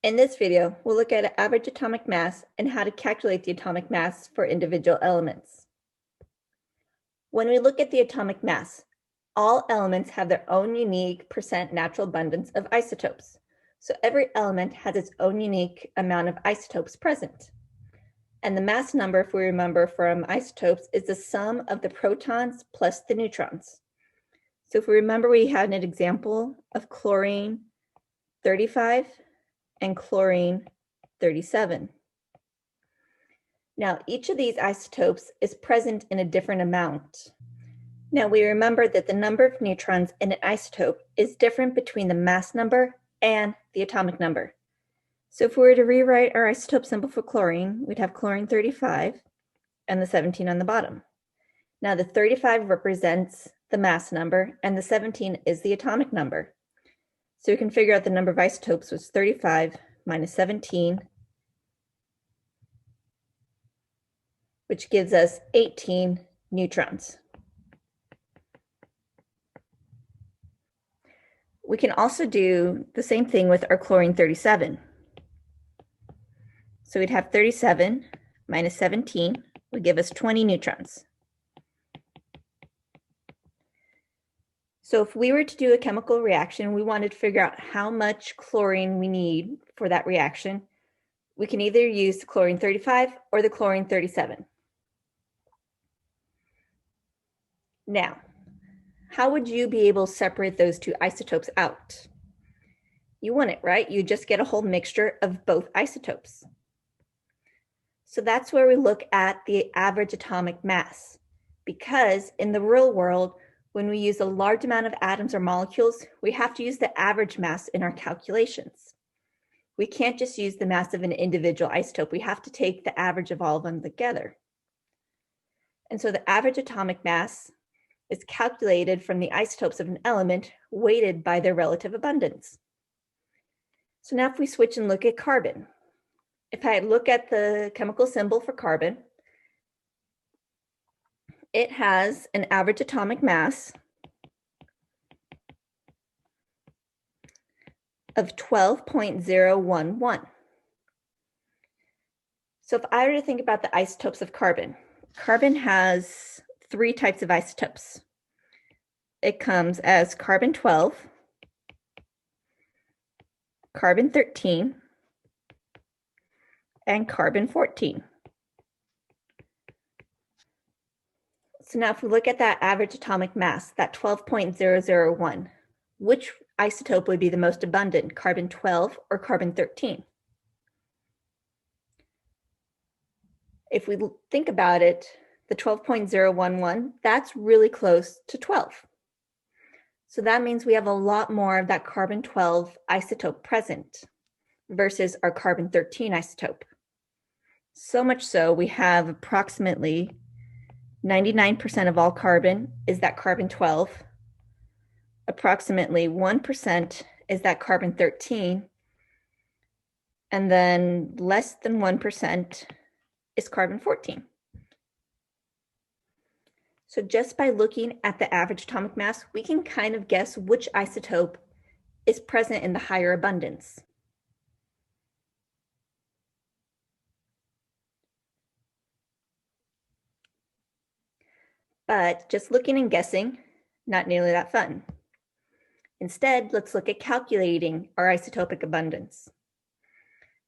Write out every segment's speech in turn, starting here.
In this video, we'll look at average atomic mass and how to calculate the atomic mass for individual elements. When we look at the atomic mass, all elements have their own unique percent natural abundance of isotopes. So every element has its own unique amount of isotopes present. And the mass number, if we remember from isotopes, is the sum of the protons plus the neutrons. So if we remember, we had an example of chlorine 35 and chlorine 37. Now, each of these isotopes is present in a different amount. Now, we remember that the number of neutrons in an isotope is different between the mass number and the atomic number. So if we were to rewrite our isotope symbol for chlorine, we'd have chlorine 35 and the 17 on the bottom. Now, the 35 represents the mass number and the 17 is the atomic number. So we can figure out the number of isotopes was 35 minus 17, which gives us 18 neutrons. We can also do the same thing with our chlorine 37. So we'd have 37 minus 17 would give us 20 neutrons. So if we were to do a chemical reaction, we wanted to figure out how much chlorine we need for that reaction. We can either use the chlorine 35 or the chlorine 37. Now, how would you be able to separate those two isotopes out? You wouldn't, right? You just get a whole mixture of both isotopes. So that's where we look at the average atomic mass, because in the real world, when we use a large amount of atoms or molecules, we have to use the average mass in our calculations. We can't just use the mass of an individual isotope. We have to take the average of all of them together. And so the average atomic mass is calculated from the isotopes of an element weighted by their relative abundance. So now if we switch and look at carbon, if I look at the chemical symbol for carbon, it has an average atomic mass of 12.011. So if I were to think about the isotopes of carbon, carbon has three types of isotopes. It comes as carbon 12, carbon 13, and carbon 14. So now if we look at that average atomic mass, that 12.001, which isotope would be the most abundant, carbon 12 or carbon 13? If we think about it, the 12.011, that's really close to 12. So that means we have a lot more of that carbon 12 isotope present versus our carbon 13 isotope. So much so, we have approximately 99% of all carbon is that carbon 12. Approximately 1% is that carbon 13. And then less than 1% is carbon 14. So just by looking at the average atomic mass, we can kind of guess which isotope is present in the higher abundance. But just looking and guessing, not nearly that fun. Instead, let's look at calculating our isotopic abundance.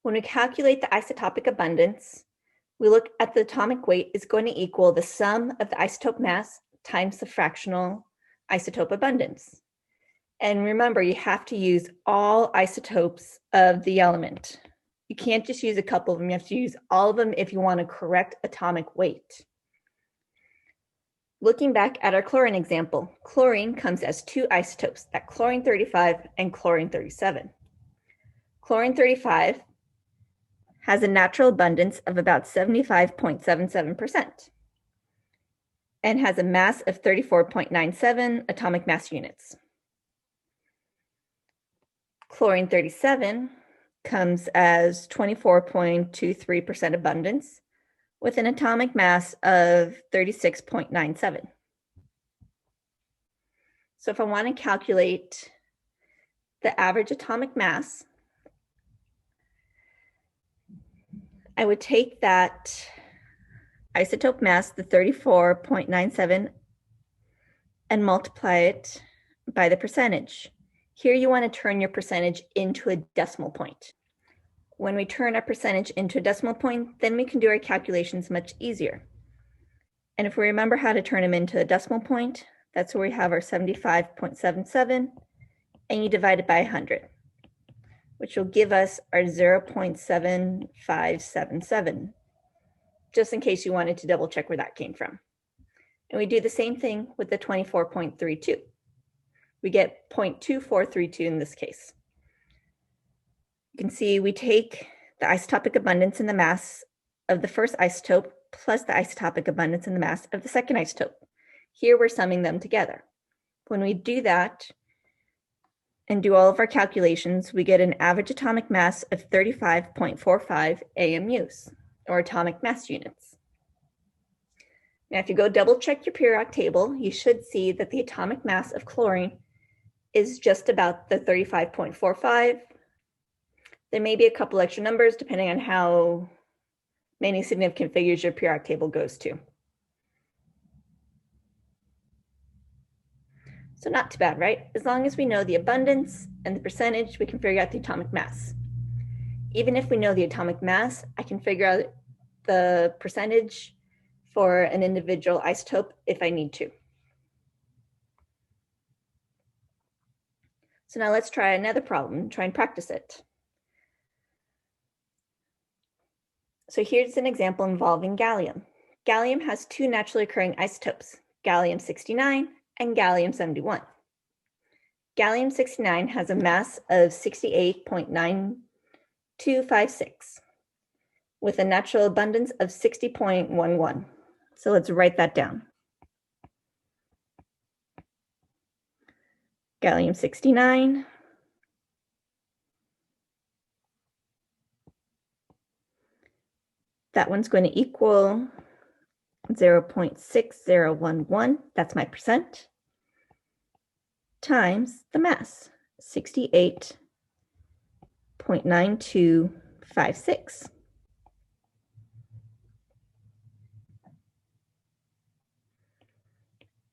When we calculate the isotopic abundance, we look at the atomic weight is going to equal the sum of the isotope mass times the fractional isotope abundance. And remember, you have to use all isotopes of the element. You can't just use a couple of them. You have to use all of them if you want a correct atomic weight. Looking back at our chlorine example, chlorine comes as two isotopes, that chlorine 35 and chlorine 37. Chlorine 35 has a natural abundance of about 75.77% and has a mass of 34.97 atomic mass units. Chlorine 37 comes as 24.23% abundance with an atomic mass of 36.97. So if I want to calculate the average atomic mass, I would take that isotope mass, the 34.97, and multiply it by the percentage. Here you want to turn your percentage into a decimal point. When we turn our percentage into a decimal point, then we can do our calculations much easier. And if we remember how to turn them into a decimal point, that's where we have our 75.77, and you divide it by 100, which will give us our 0.7577, just in case you wanted to double check where that came from. And we do the same thing with the 24.32. We get 0.2432 in this case. You can see we take the isotopic abundance in the mass of the first isotope plus the isotopic abundance in the mass of the second isotope. Here we're summing them together. When we do that and do all of our calculations, we get an average atomic mass of 35.45 AMUs, or atomic mass units. Now, if you go double check your periodic table, you should see that the atomic mass of chlorine is just about the 35.45. There may be a couple extra numbers depending on how many significant figures your periodic table goes to. So not too bad, right? As long as we know the abundance and the percentage, we can figure out the atomic mass. Even if we know the atomic mass, I can figure out the percentage for an individual isotope if I need to. So now let's try another problem, try and practice it. So here's an example involving gallium. Gallium has two naturally occurring isotopes, gallium-69 and gallium-71. Gallium-69 has a mass of 68.9256 with a natural abundance of 60.11. So let's write that down. Gallium-69 that one's going to equal 0.6011, that's my percent, times the mass, 68.9256.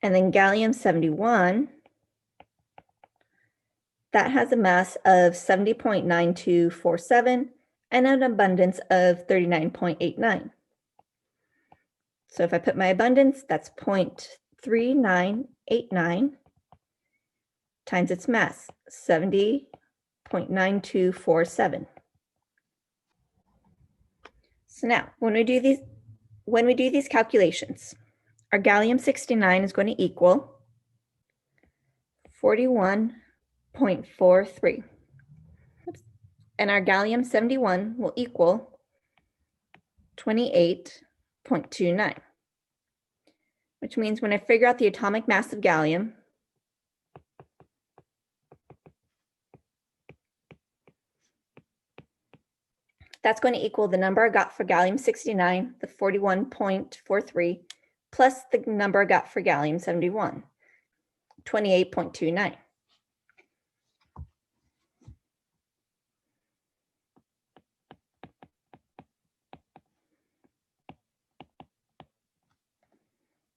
And then gallium-71, that has a mass of 70.9247 and an abundance of 39.89. So if I put my abundance, that's 0.3989 times its mass, 70.9247. So now, when we do these calculations, our gallium-69 is going to equal 41.43. And our gallium-71 will equal 28.29, which means when I figure out the atomic mass of gallium, that's going to equal the number I got for gallium-69, the 41.43, plus the number I got for gallium-71, 28.29.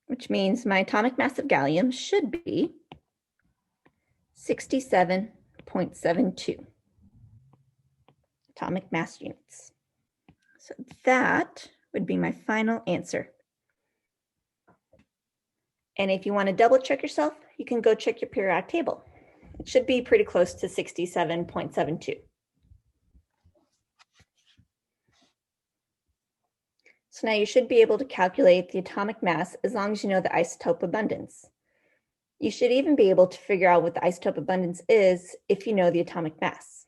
Which means my atomic mass of gallium should be 67.72 atomic mass units. So that would be my final answer. And if you want to double check yourself, you can go check your periodic table. It should be pretty close to 67.72. So now you should be able to calculate the atomic mass as long as you know the isotope abundance. You should even be able to figure out what the isotope abundance is if you know the atomic mass.